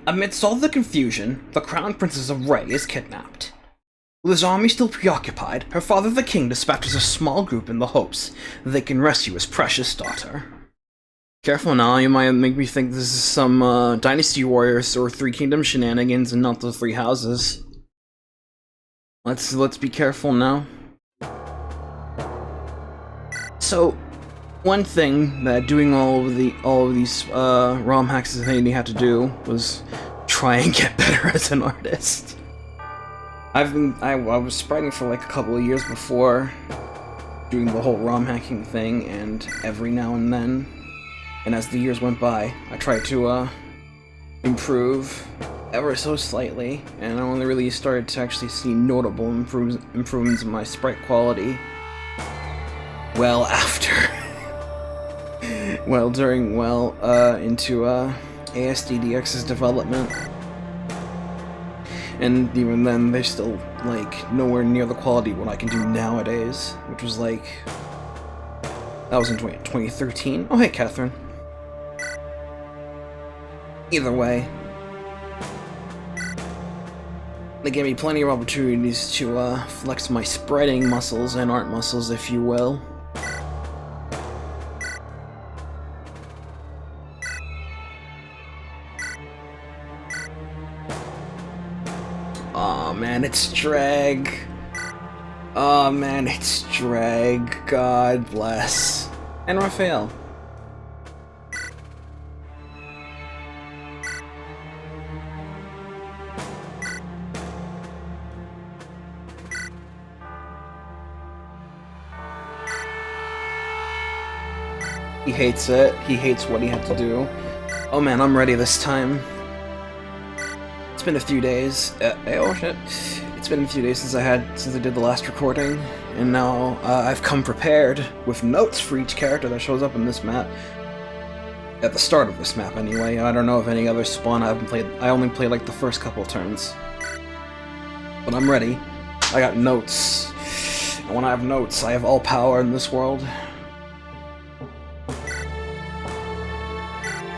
Amidst all the confusion, the Crown Princess of Ray is kidnapped. With his army still preoccupied, her father the king dispatches a small group in the hopes they can rescue his precious daughter. Careful now, you might make me think this is some Dynasty Warriors or Three Kingdoms shenanigans and not the Three Houses. Let's be careful now. So, one thing that doing all of these ROM hacks that they had to do was try and get better as an artist. I was spriting for like a couple of years before doing the whole ROM hacking thing, and every now and then, and as the years went by, I tried to improve ever so slightly, and I only really started to actually see notable improvements in my sprite quality well after. Into ASDDX's development. And even then, they're still, like, nowhere near the quality of what I can do nowadays, which was like... That was in 2013? Oh, hey, Catherine. Either way, they gave me plenty of opportunities to flex my spreading muscles and art muscles, if you will. Oh man, it's Dreg. Oh man, it's Dreg. God bless. And Raphael. He hates it. He hates what he had to do. Oh man, I'm ready this time. It's been a few days. Oh shit. It's been a few days since I did the last recording, and now I've come prepared with notes for each character that shows up in this map. At the start of this map, anyway. I don't know if any others spawn. I only played like the first couple turns. But I'm ready. I got notes. And when I have notes, I have all power in this world.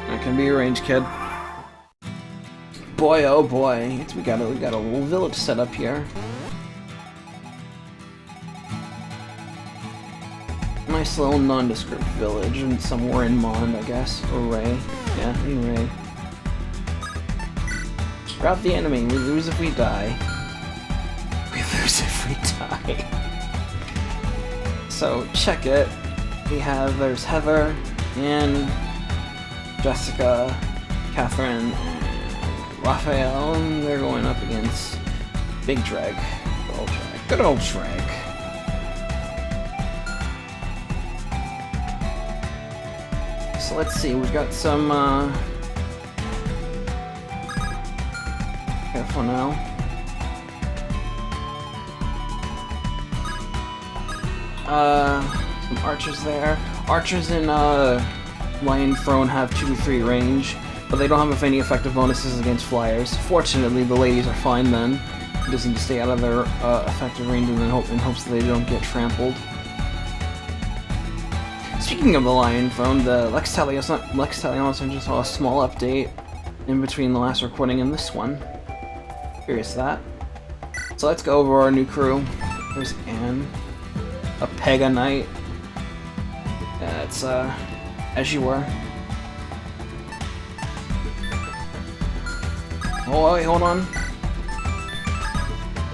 I can be a range kid. Boy, oh boy, we got a little village set up here. Nice little nondescript village, and somewhere in Mond, I guess, or Ray. Yeah, in Ray. Grab the enemy. We lose if we die. We lose if we die. So check it. There's Heather and Jessica, Catherine, and Raphael, and they're going up against Big Dreg. Good old Dreg. Good old Dreg. So let's see, we've got some, careful now. Some archers there. Archers in, Lion Throne have 2-3 range, but they don't have any effective bonuses against flyers. Fortunately, the ladies are fine then. They just need to stay out of their effective range in hopes that they don't get trampled. Speaking of the Lion Throne, the Lex Talionis just saw a small update in between the last recording and this one. Curious that. So let's go over our new crew. There's Anne, a Pegasus Knight. It's as you were. Oh wait, hold on.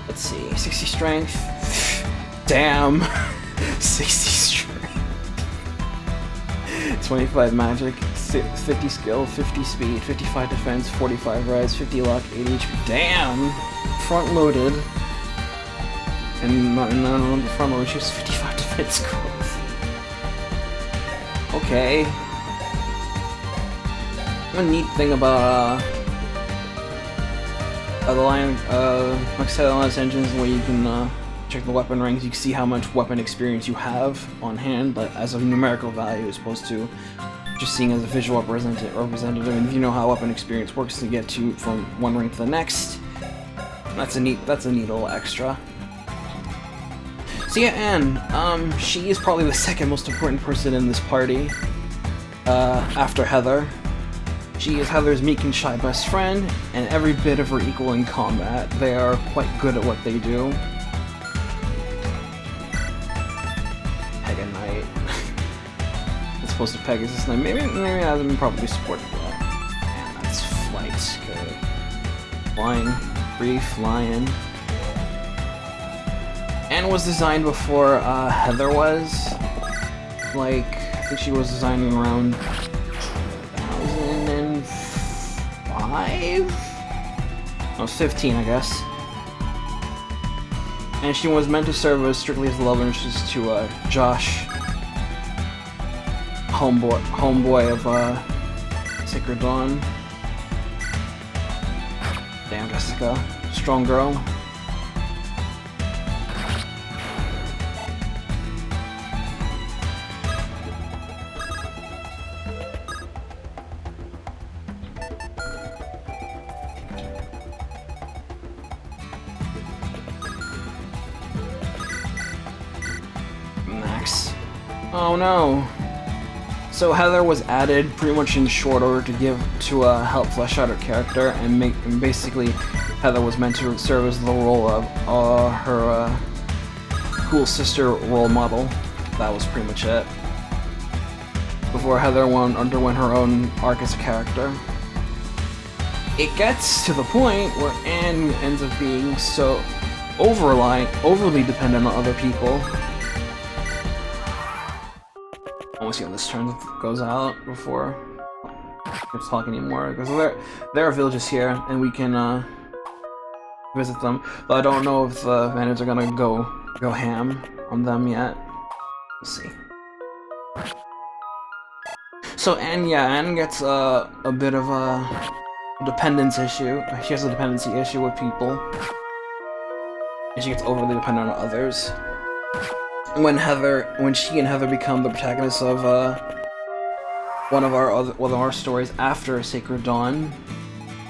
Let's see, 60 strength. Damn, 60 strength. 25 magic, 50 skill, 50 speed, 55 defense, 45 res, 50 luck, 80 HP. Damn! Front loaded. And on the front load, she has 55 defense growth. Okay. One neat thing about the Lion Talionis engines, where you can check the weapon ranks, you can see how much weapon experience you have on hand, but as a numerical value as opposed to just seeing as a visual representative. And if you know how weapon experience works to get to from one rank to the next, that's a neat little extra. So yeah, Anne, she is probably the second most important person in this party, after Heather. She is Heather's meek and shy best friend, and every bit of her equal in combat. They are quite good at what they do. Pega Knight. As opposed to Pegasus Knight. Maybe it hasn't been properly supported yet. And that's flight. Okay. Flying. Free flying. And was designed before Heather was. Like, I think she was designing around 2005? No, 15, I guess. And she was meant to serve as strictly as the love interest to Josh, homeboy of Sacred Dawn. Damn, Jessica, strong girl. Oh no. So Heather was added pretty much in short order to help flesh out her character and basically Heather was meant to serve as the role of her cool sister role model. That was pretty much it. Before Heather underwent her own arc as a character. It gets to the point where Anne ends up being so overly dependent on other people. I want to see how this turn goes out before we're talking anymore. Because there are villages here, and we can visit them. But I don't know if the Vanards are gonna go ham on them yet. We'll see. So Anne gets a bit of a dependence issue. She has a dependency issue with people, and she gets overly dependent on others. When she and Heather become the protagonists of one of our stories after Sacred Dawn,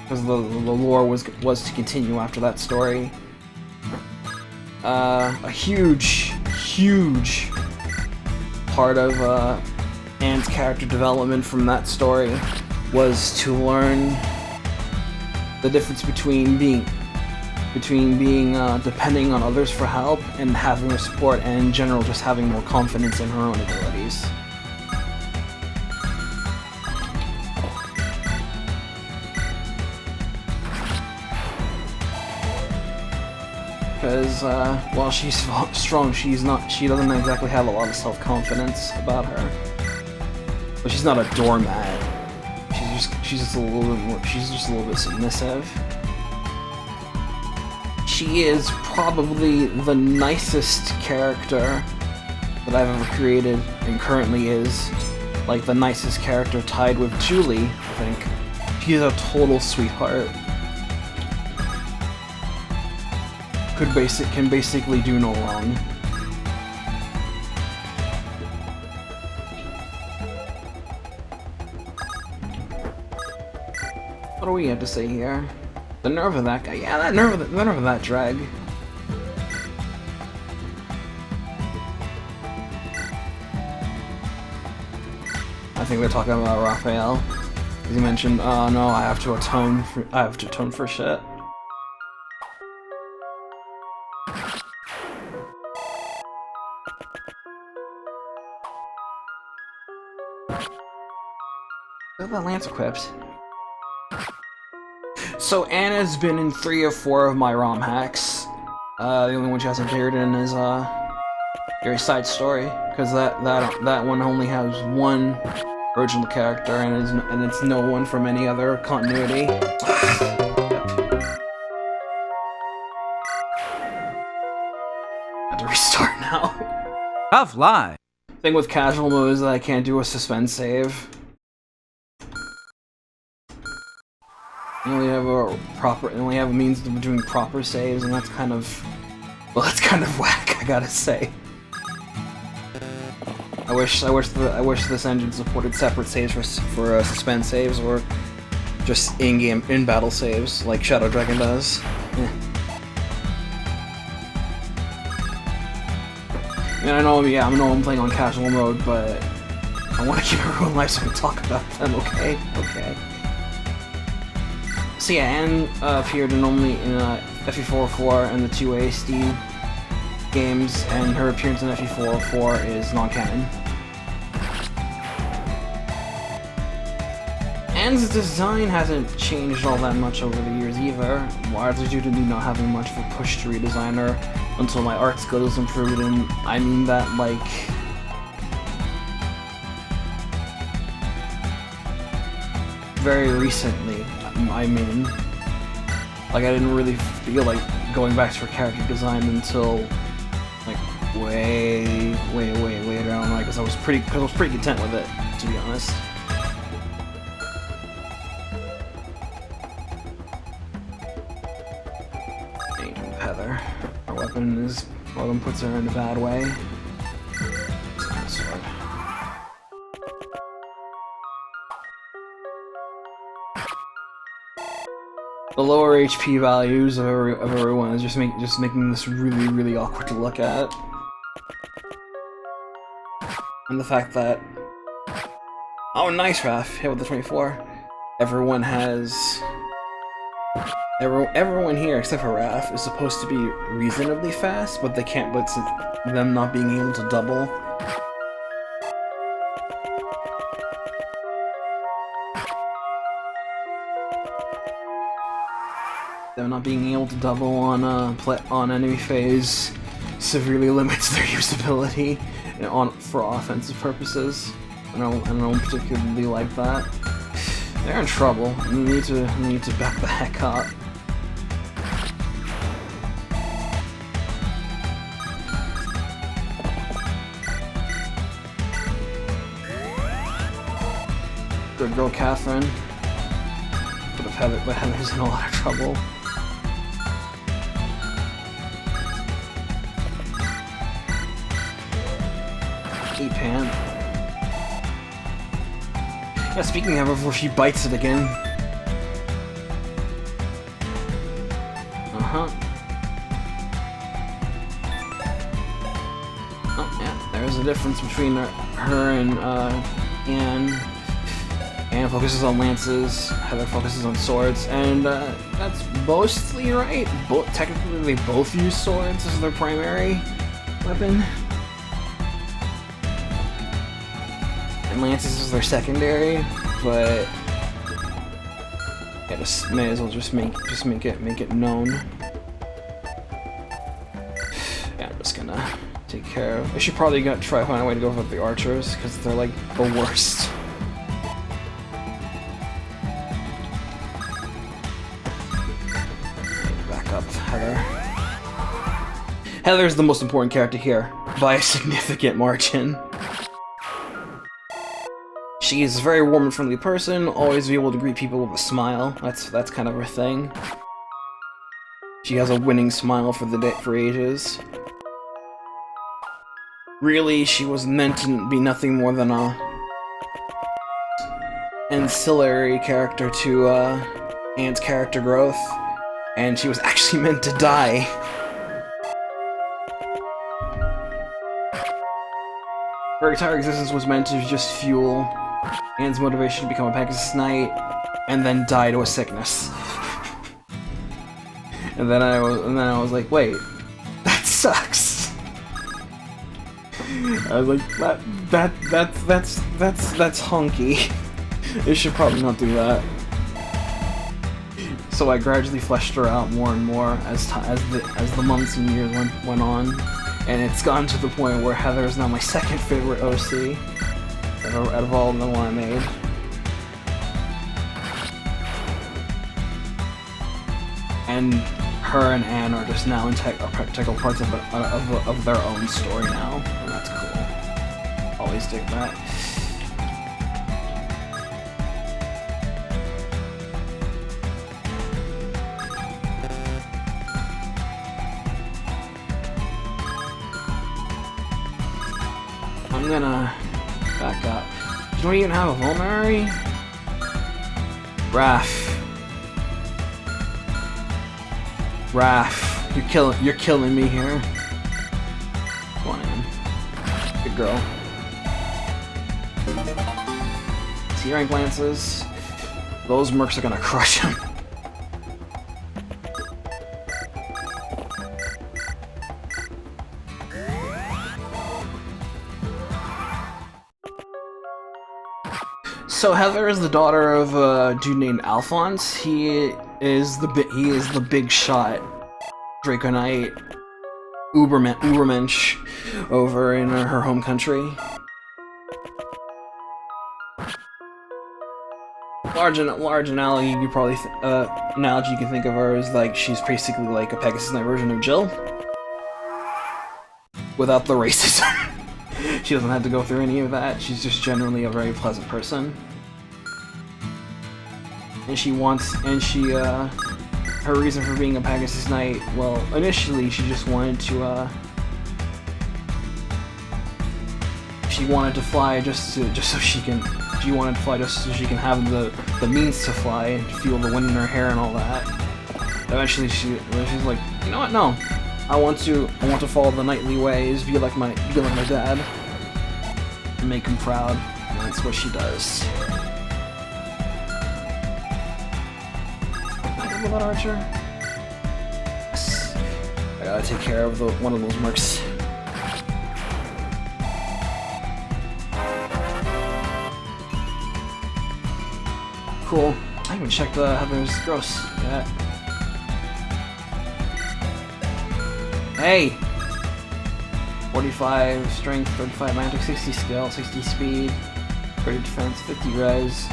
because the lore was to continue after that story. A huge part of Anne's character development from that story was to learn the difference between depending on others for help and having their support, and in general just having more confidence in her own abilities. Because while she's strong, she doesn't exactly have a lot of self-confidence about her. But she's not a doormat. She's just a little bit submissive. She is probably the nicest character that I've ever created, and currently is like the nicest character, tied with Julie, I think. She's a total sweetheart. Can basically do no wrong. What do we have to say here? The nerve of that guy. Yeah, the nerve of that drag. I think they're talking about Raphael. He mentioned, "Oh no, I have to atone for shit." Look at that lance equipped. So Anna's been in 3 or 4 of my ROM hacks. The only one she hasn't appeared in is your side story, because that one only has one original character and it's no one from any other continuity. Had to restart now. Tough lie. Thing with casual mode is that I can't do a suspense save. You only have a means of doing proper saves, and that's kind of whack, I gotta say. I wish this engine supported separate saves for suspense saves, or just in battle saves like Shadow Dragon does. And I know I'm playing on casual mode, but I want to keep everyone alive so I can talk about them. Okay. So yeah, Anne appeared only in FE404 and the 2 ASD games, and her appearance in FE404 is non-canon. Anne's design hasn't changed all that much over the years either, largely due to me not having much of a push to redesign her until my art skills improved, and I mean that like very recently. I mean, like I didn't really feel like going back to her character design until like way down, like, because I was pretty content with it, to be honest. Heather, her weapon puts her in a bad way. It's not a sword. The lower HP values of everyone is just making this really awkward to look at, and the fact that, oh nice Raph, hit with the 24. Everyone here except for Raph is supposed to be reasonably fast, but they can't. But them not being able to double. Them not being able to double on enemy phase severely limits their usability for offensive purposes. I don't particularly like that. They're in trouble. We need to back the heck up. Good girl, Catherine. But Heather's in a lot of trouble. E-Pan. Yeah, speaking of her, before she bites it again. Uh-huh. Oh, yeah, there's a difference between her and Anne. Anne focuses on lances, Heather focuses on swords, and that's mostly right. Technically, they both use swords as their primary weapon. And lances is their secondary, but yeah, may as well just make it known. Yeah, I'm just gonna take care of. I should probably try to find a way to go with the archers because they're like the worst. Back up, Heather. Heather's the most important character here by a significant margin. She is a very warm and friendly person, always be able to greet people with a smile. That's kind of her thing. She has a winning smile for ages. Really, she was meant to be nothing more than a ancillary character to Anne's character growth, and she was actually meant to die. Her entire existence was meant to just fuel Anne's motivation to become a Pegasus Knight, and then die to a sickness. and then I was like, wait, that sucks. I was like, that's honky. It should probably not do that. So I gradually fleshed her out more and more as the months and years went on, and it's gotten to the point where Heather is now my second favorite OC. Out of all of them I made. And her and Anne are just now integral parts of their own story now, and that's cool. Always dig that. I'm gonna back up. You don't even have a vulnerary? Raph, you're killing me here. Come on, Anne. Good girl. C-rank lances. Those mercs are gonna crush him. So Heather is the daughter of a dude named Alphonse. He is the big shot Draco Knight Ubermensch over in her home country. Large analogy you probably analogy you can think of her is like she's basically like a Pegasus Knight version of Jill, without the racism. She doesn't have to go through any of that. She's just generally a very pleasant person, and her reason for being a Pegasus Knight, well, initially she just wanted to she wanted to fly just so she can have the means to fly and feel the wind in her hair and all that. Eventually she's like, you know what, no. I want to follow the knightly ways, be like my dad, and make him proud. And that's what she does. Can I go that archer? Yes. I gotta take care of one of those mercs. Cool. I haven't checked Heather's gross yet. Hey! 45 strength, 35 magic, 60 skill, 60 speed, 30 defense, 50 res,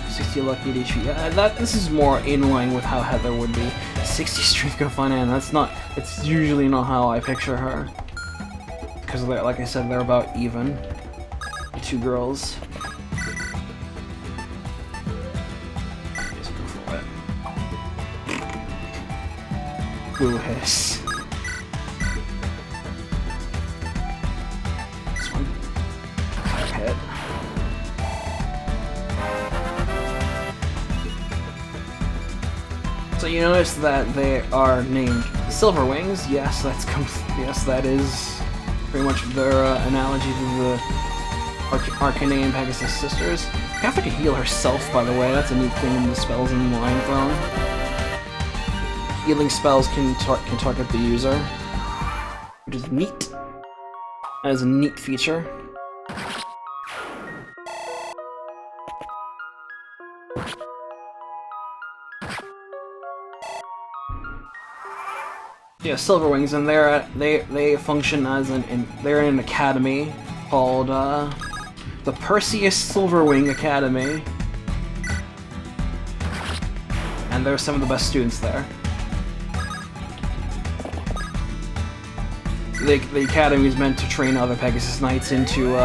60 lucky at HP. Yeah, this is more in line with how Heather would be. 60 strength go fun, and it's usually not how I picture her. Because like I said, they're about even. The two girls. Boo hiss. This one. Hit. So you notice that they are named Silver Wings. Yes, that is pretty much their analogy to the Arcanine Pegasus sisters. Catherine can heal herself, by the way. That's a neat thing in the spells in the Lion Throne. Healing spells can target the user, which is neat. That is a neat feature. Yeah, Silver Wings, and they function as they're in an academy called the Perseus Silverwing Academy, and they're some of the best students there. The academy is meant to train other Pegasus Knights into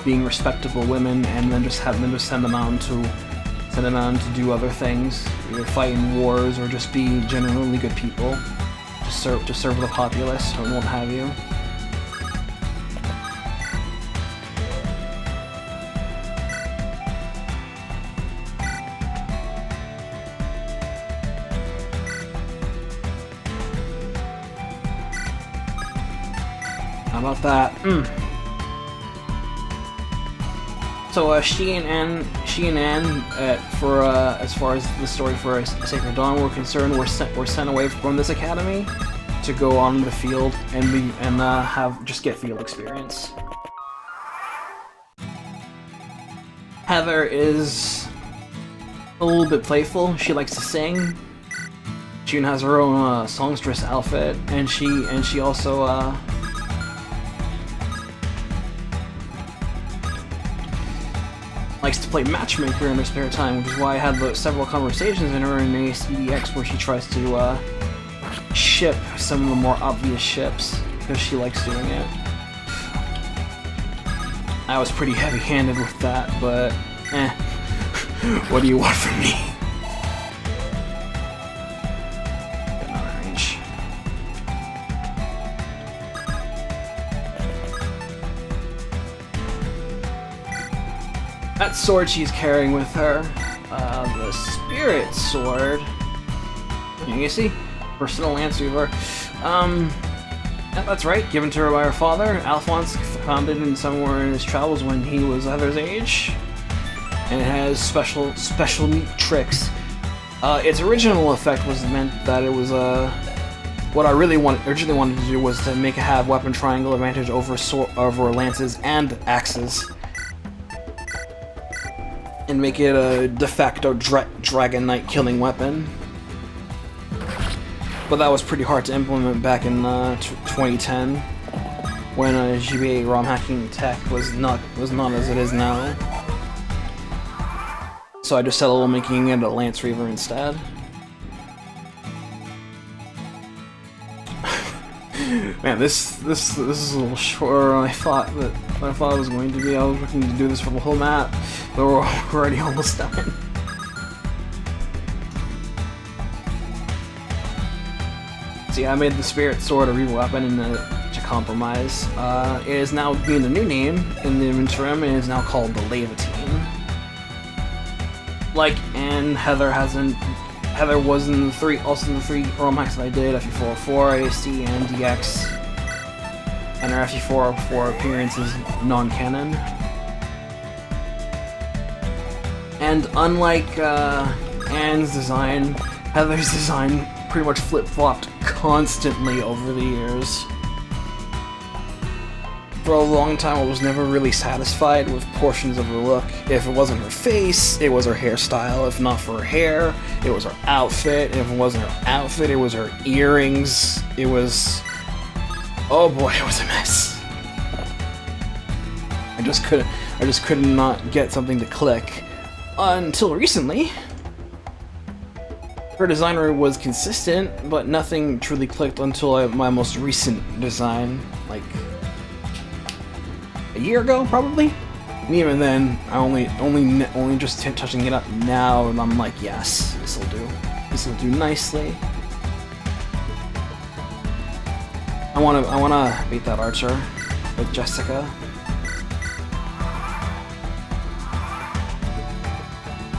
being respectable women, and then just send them out to do other things, either fight in wars or just be generally good people, to serve the populace or what have you. How about that? So she and Anne, as far as the story for Sacred Dawn were concerned, were sent away from this academy to go on the field and just get field experience. Heather is a little bit playful. She likes to sing. She even has her own songstress outfit, and she also likes to play matchmaker in her spare time, which is why I had several conversations in her in ACDX where she tries to ship some of the more obvious ships, because she likes doing it. I was pretty heavy-handed with that, but what do you want from me? That sword she's carrying with her, the Spirit Sword. You see? Personal Lance Weaver. Yeah, that's right, given to her by her father. Alphonse found it somewhere in his travels when he was Heather's age. And it has special neat tricks. Its original effect was meant that it was what I originally wanted to do was to make it have weapon triangle advantage over lances and axes. and make it a de facto Dragon Knight killing weapon. But that was pretty hard to implement back in 2010, when GBA ROM hacking tech was not as it is now. So I just settled on making it a Lance Reaver instead. Man, this is a little shorter than I thought it was going to be. I was looking to do this for the whole map, but we're already almost done. See, I made the Spirit Sword a Reaver weapon to compromise. It is now being a new name in the interim, and is now called the Levitine. Like, and Heather was in the three ROM hacks that I did, FE404, ASD, and DX. And her FE404 appearance is non-canon. And unlike Anne's design, Heather's design pretty much flip-flopped constantly over the years. For a long time, I was never really satisfied with portions of her look. If it wasn't her face, it was her hairstyle. If not for her hair, it was her outfit. And if it wasn't her outfit, it was her earrings. It was... oh boy, it was a mess. I just could not get something to click. Until recently. Her designer was consistent, but nothing truly clicked until my most recent design, like a year ago, probably. And even then, I only just touching it up now, and I'm like, yes, this'll do. This'll do nicely. I wanna beat that archer with Jessica.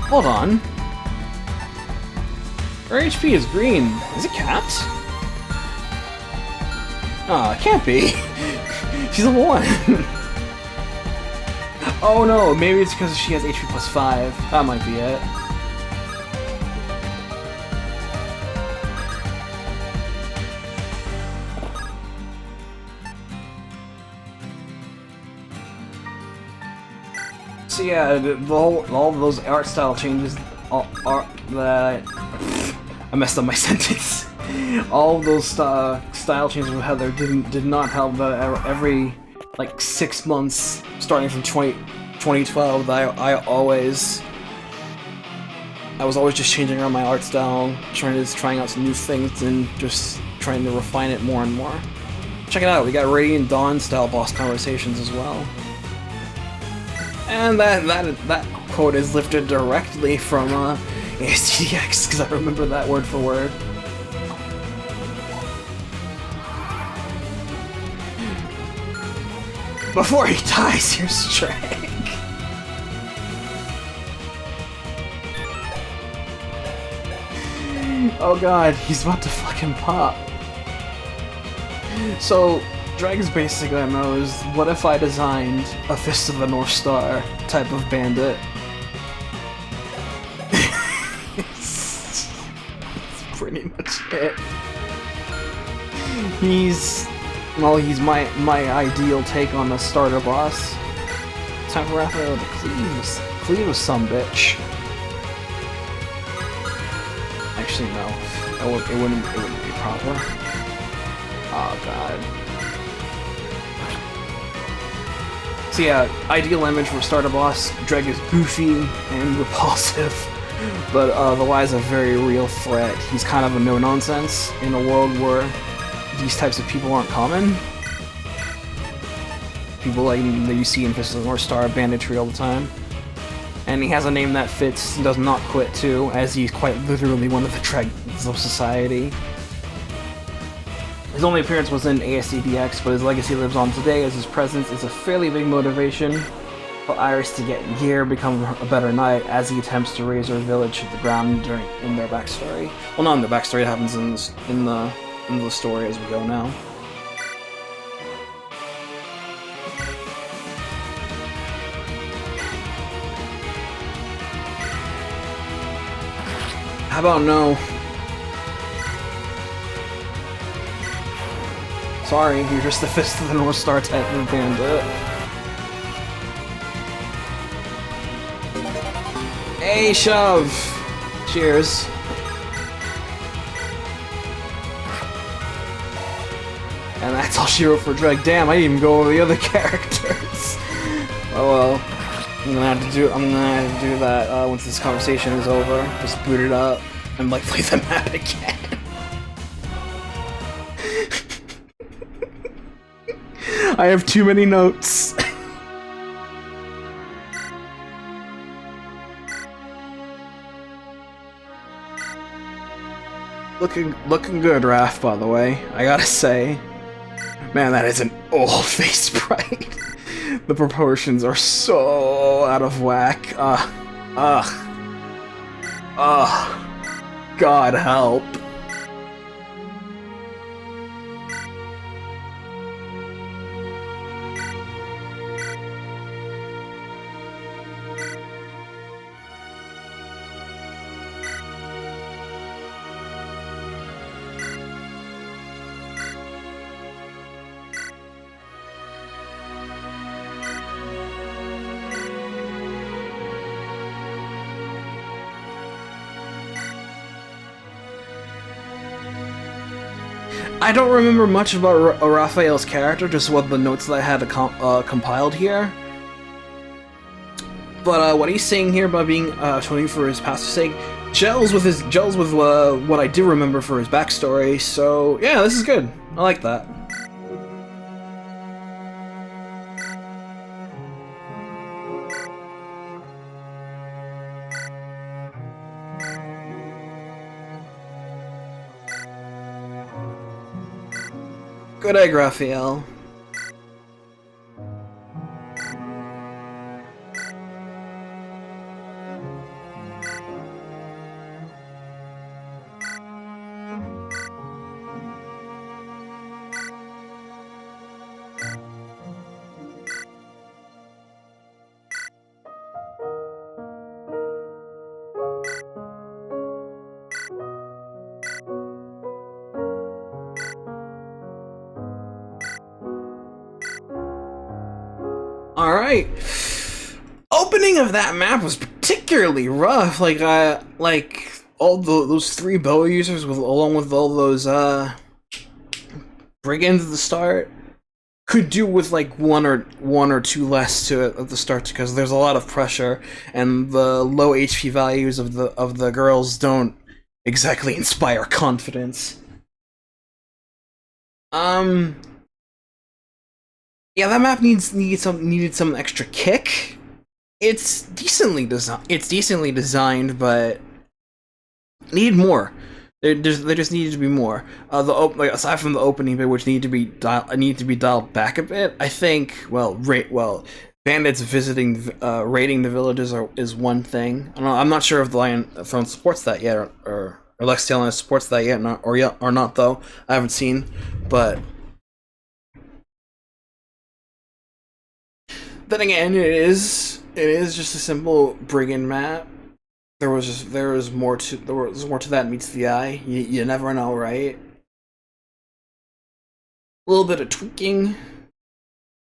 Hold on. Her HP is green. Is it capped? Oh, it can't be. She's a 1. Oh no, maybe it's because she has HP plus 5. That might be it. So yeah, all of those art style changes that... I messed up my sentence. All of those style changes with Heather did not help. Every like 6 months, starting from 2012, I was always just changing around my art style, trying out some new things, and just trying to refine it more and more. Check it out, we got Radiant Dawn style boss conversations as well. And that quote is lifted directly from ASDX, because I remember that word for word. Before he dies, here's Dreg. Oh god, he's about to fucking pop. So, Dregs' basic MO is, what if I designed a Fist of the North Star type of bandit? That's pretty much it. He's my ideal take on the starter boss. Time for Raphael to cleave with some bitch. Actually, no. It wouldn't be proper. Oh god. So yeah, ideal image for starter boss. Dreg is goofy and repulsive, but otherwise a very real threat. He's kind of a no-nonsense in a world where these types of people aren't common. People like that you see in Fist of the North Star banditry all the time. And he has a name that fits, does not quit too, as he's quite literally one of the dregs of society. His only appearance was in ASCDX, but his legacy lives on today, as his presence is a fairly big motivation for Iris to get gear, become a better knight, as he attempts to raise her village to the ground in their backstory. Well, not in their backstory, it happens in the story as we go now. How about no? Sorry, you're just the Fist of the North Star type of bandit. Yay, shove! Cheers. And that's all she wrote for Dreg. Damn, I didn't even go over the other characters. Oh well. I'm gonna have to do that once this conversation is over. Just boot it up and like play the map again. I have too many notes. Looking good, Raph, by the way. I gotta say. Man, that is an old face sprite. The proportions are so out of whack. God help. I don't remember much about Raphael's character, just what the notes that I had compiled here. But what he's saying here about being showing for his past sake gels with what I do remember for his backstory. So yeah, this is good. I like that. Good egg, Raphael. Alright. Opening of that map was particularly rough. Like all those 3 bow users along with all those brigands at the start could do with like one or two less to it at the start, because there's a lot of pressure and the low HP values of the girls don't exactly inspire confidence. Yeah, that map needed some extra kick. It's decently designed, but needed more. There just needed to be more. Aside from the opening bit, which needed to be dialed back a bit. I think bandits raiding the villages is one thing. I'm not sure if the Lion Throne supports that yet, or Lex Talionis supports that yet, or not though. I haven't seen, but. Then again, it is just a simple brigand map. There was more to that meets the eye. You never know, right? A little bit of tweaking,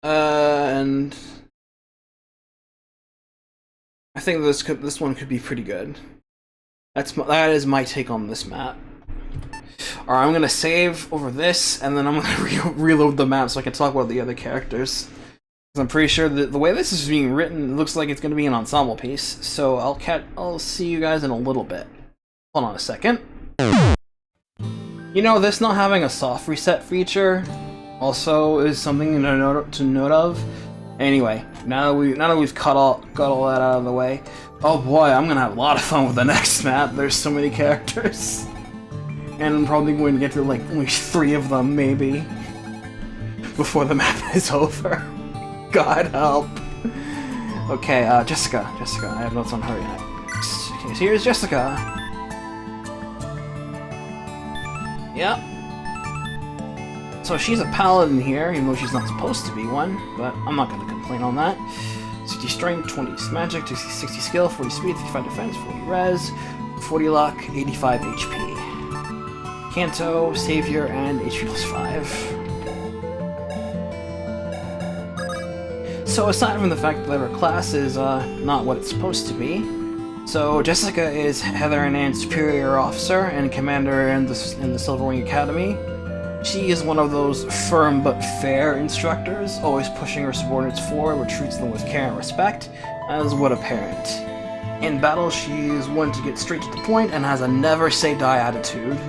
and I think this one could be pretty good. That is my take on this map. Alright, I'm gonna save over this, and then I'm gonna reload the map so I can talk about the other characters. I'm pretty sure that the way this is being written, it looks like it's going to be an ensemble piece. So I'll see you guys in a little bit. Hold on a second. You know, this not having a soft reset feature also is something to note of. Anyway, now that we've got all that out of the way, oh boy, I'm gonna have a lot of fun with the next map. There's so many characters, and I'm probably going to get to like only 3 of them maybe before the map is over. God help. Okay, Jessica. I have notes on her yet. Okay, so here's Jessica. Yep. So she's a paladin here, even though she's not supposed to be one, but I'm not going to complain on that. 60 strength, 20 magic, 60 skill, 40 speed, 35 defense, 40 res, 40 luck, 85 HP. Kanto, Savior, and HP plus 5. So aside from the fact that her class is not what it's supposed to be, So Jessica is Heather and Ann's superior officer and commander in the Silverwing Academy. She is one of those firm but fair instructors, always pushing her subordinates forward, but treats them with care and respect, as would a parent. In battle, she is one to get straight to the point and has a never-say-die attitude.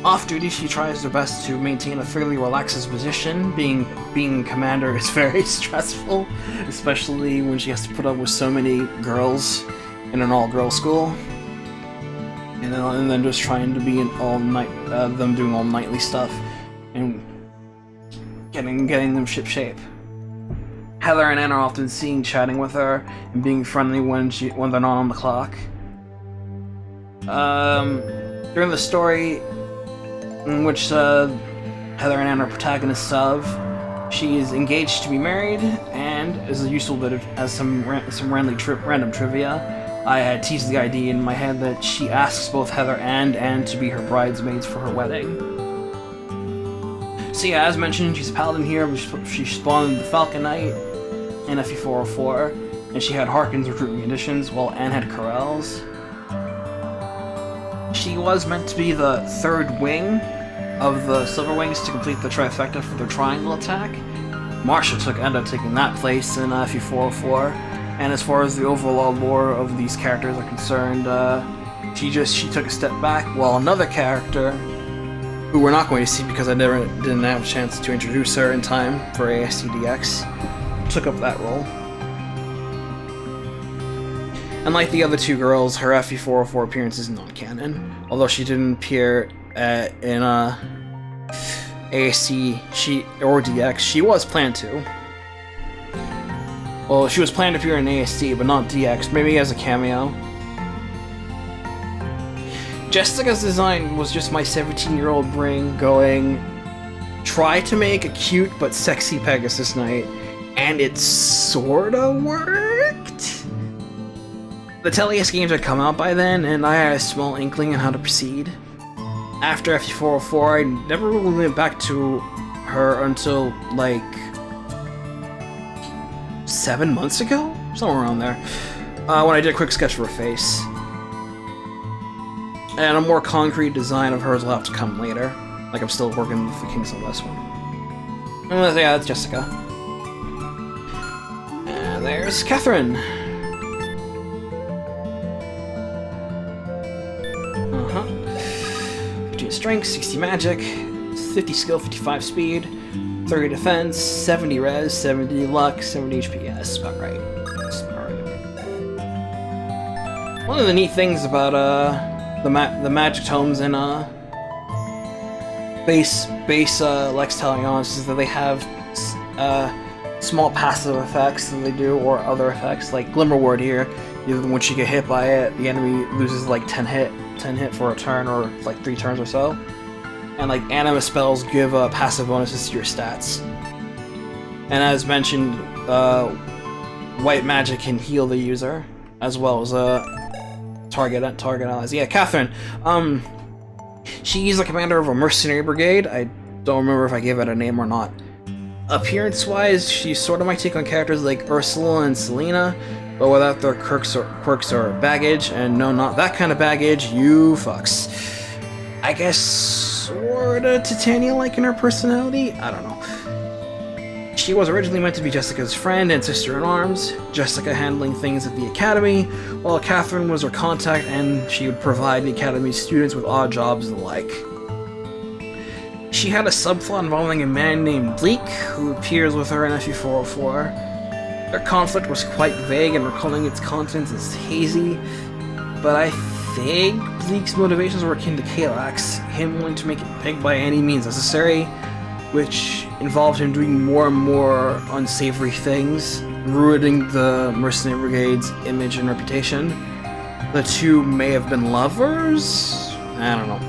Off-duty, she tries her best to maintain a fairly relaxed disposition. Being commander is very stressful, especially when she has to put up with so many girls in an all-girls school. And then just trying to be an all-night, them doing all-nightly stuff, and getting them ship-shape. Heather and Anne are often seen chatting with her and being friendly when they're not on the clock. During the story, in which Heather and Anne are protagonists of, she is engaged to be married, and as a useful bit of some random trivia, I had teased the idea in my head that she asks both Heather and Anne to be her bridesmaids for her wedding. So yeah, as mentioned, she's a paladin here. She spawned the Falcon Knight in MK404, and she had Harkin's recruitment conditions, while Anne had Corel's. She was meant to be the third wing of the Silverwings to complete the trifecta for their triangle attack. Marsha ended up taking that place in FE404, and as far as the overall lore of these characters are concerned, she took a step back, while another character, who we're not going to see because I didn't have a chance to introduce her in time for ASCDX, took up that role. Unlike the other two girls, her FE404 appearance is non-canon, although she didn't appear in ASC or DX. She was planned to. Well, she was planned to appear in ASC, but not DX, maybe as a cameo. Jessica's design was just my 17-year-old brain going, try to make a cute but sexy Pegasus Knight, and it sorta worked? The Talionis games had come out by then, and I had a small inkling on how to proceed. After FE404, I never really went back to her until, like, 7 months ago? Somewhere around there. When I did a quick sketch of her face. And a more concrete design of hers will have to come later. Like, I'm still working with the Kings on this one. And yeah, that's Jessica. And there's Catherine. Uh-huh. 15 strength, 60 magic, 50 skill, 55 speed, 30 defense, 70 res, 70 luck, 70 HP. Yeah, that's about right. That's about right. One of the neat things about the magic tomes in base Lex Talionis is that they have small passive effects that they do, or other effects like Glimmer Ward here. Once you get hit by it, the enemy loses like 10 hit for a turn, or like 3 turns or so. And like anima spells give passive bonuses to your stats. And as mentioned, white magic can heal the user as well as target allies. Yeah, Catherine. She's the commander of a mercenary brigade. I don't remember if I gave it a name or not. Appearance-wise, she's sort of my take on characters like Ursula and Selena, but without their quirks or baggage. And no, not that kind of baggage. You fucks. I guess sorta Titania-like in her personality. I don't know. She was originally meant to be Jessica's friend and sister-in-arms, Jessica handling things at the academy, while Catherine was her contact and she would provide the academy's students with odd jobs and the like. She had a subplot involving a man named Bleak, who appears with her in FE404. Their conflict was quite vague, and recalling its contents is hazy, but I think Bleak's motivations were akin to Kalax, him wanting to make it big by any means necessary, which involved him doing more and more unsavory things, ruining the Mercenary Brigade's image and reputation. The two may have been lovers? I don't know.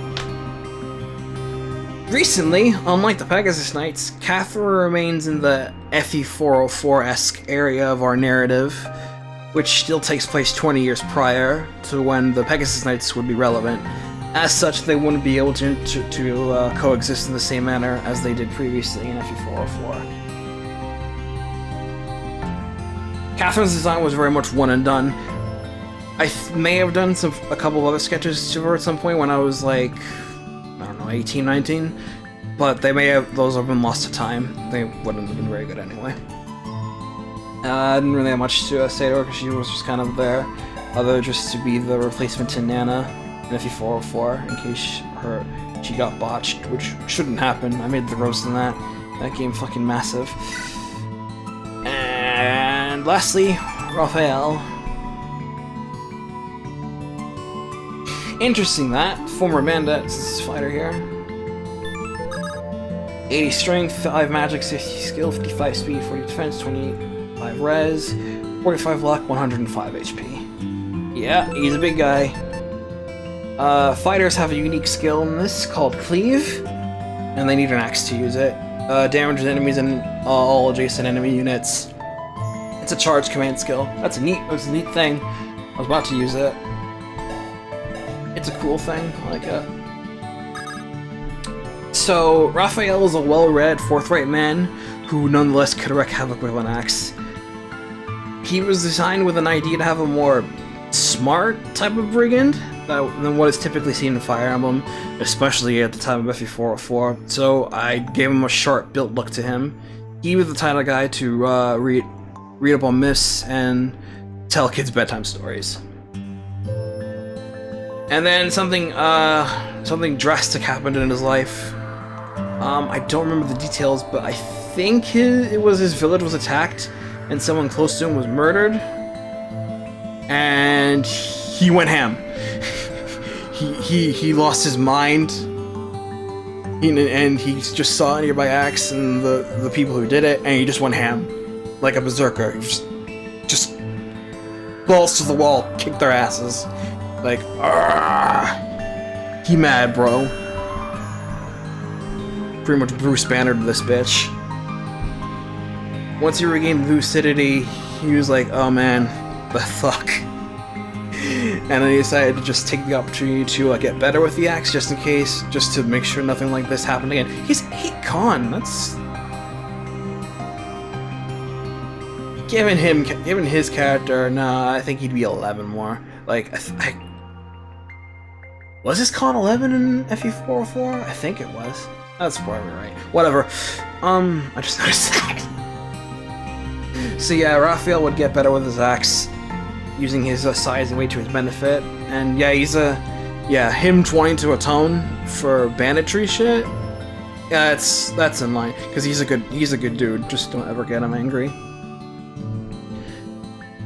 Recently, unlike the Pegasus Knights, Catherine remains in the FE404-esque area of our narrative, which still takes place 20 years prior to when the Pegasus Knights would be relevant. As such, they wouldn't be able to coexist in the same manner as they did previously in FE404. Catherine's design was very much one and done. I may have done a couple of other sketches to her at some point when I was like, I don't know, 18, 19, but those have been lost to time. They wouldn't have been very good anyway. I didn't really have much to say to her because she was just kind of there, other just to be the replacement to Nana in MK404 in case she got botched, which shouldn't happen. I made the roast in that. That game fucking massive. And lastly, Raphael. Interesting that. Former bandit, this fighter here. 80 strength, 5 magic, 60 skill, 55 speed, 40 defense, 25 res, 45 luck, 105 HP. Yeah, he's a big guy. Fighters have a unique skill in this called Cleave, and they need an axe to use it. Damages enemies and all adjacent enemy units. It's a charge command skill. That's a neat thing. I was about to use it. It's a cool thing. I like it. So, Raphael is a well-read, forthright man who nonetheless could wreak havoc with an axe. He was designed with an idea to have a more smart type of brigand than what is typically seen in Fire Emblem, especially at the time of MK404, so I gave him a sharp-built look to him. He was the type of guy to read up on myths and tell kids bedtime stories. And then something drastic happened in his life. I don't remember the details, but I think his village was attacked and someone close to him was murdered. And he went ham. he lost his mind. And he just saw a nearby axe and the people who did it, and he just went ham. Like a berserker. Just balls to the wall, kicked their asses. Like, argh. He mad, bro. Pretty much Bruce Bannered this bitch. Once he regained lucidity, he was like, oh man, the fuck. And then he decided to just take the opportunity to get better with the axe, just in case, just to make sure nothing like this happened again. He's 8 con, that's... Given his character, nah, I think he'd be 11 more. Like, was his con 11 in FE404? I think it was. That's probably right. Whatever. I just noticed that. So yeah, Raphael would get better with his axe, using his size and weight to his benefit. And yeah, him trying to atone for banditry shit. Yeah, that's in line, because he's a good dude. Just don't ever get him angry.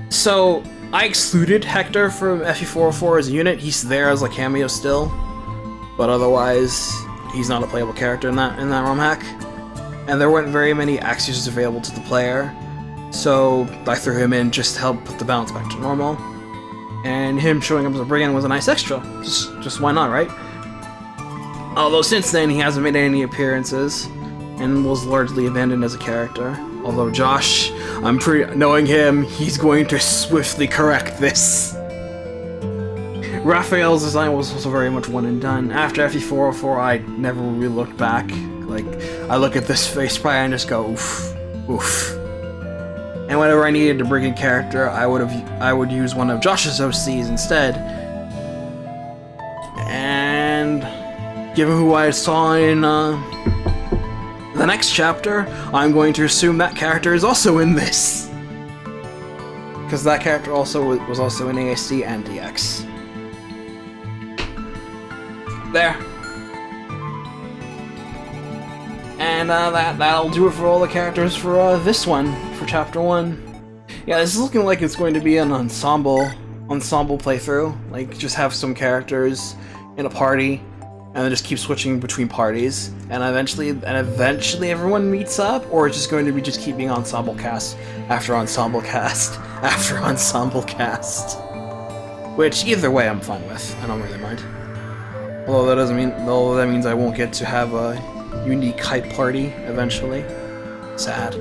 So I excluded Hector from FE404 as a unit. He's there as a cameo still, but otherwise he's not a playable character in that ROM hack. And there weren't very many axe users available to the player, so I threw him in just to help put the balance back to normal. And him showing up as a brigand was a nice extra. Just why not, right? Although since then he hasn't made any appearances and was largely abandoned as a character. Although Josh, knowing him, he's going to swiftly correct this. Raphael's design was also very much one and done. After FE404, I never really looked back. Like, I look at this face probably and just go, oof, oof. And whenever I needed a brigand character, I would use one of Josh's OCs instead. And given who I saw in the next chapter, I'm going to assume that character is also in this. Because that character was also in ASD and DX. There. And that'll do it for all the characters for this one, for chapter 1. Yeah, this is looking like it's going to be an ensemble playthrough. Like, just have some characters in a party, and then just keep switching between parties, and eventually everyone meets up, or it's just going to be just keeping ensemble cast after ensemble cast after ensemble cast. Which either way I'm fine with. I don't really mind. Although that means I won't get to have a unique hype party eventually. Sad.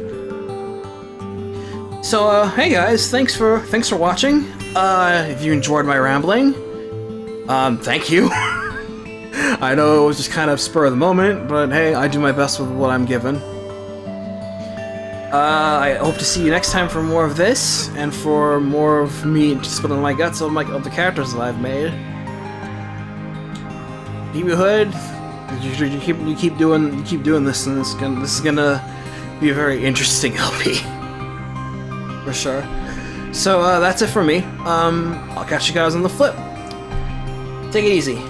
So hey guys, thanks for watching. If you enjoyed my rambling, thank you. I know it was just kind of spur of the moment, but hey, I do my best with what I'm given. I hope to see you next time for more of this, and for more of me spilling my guts of the characters that I've made. Keep your hood. You keep doing this, and this is gonna be a very interesting LP for sure. So that's it for me. I'll catch you guys on the flip. Take it easy.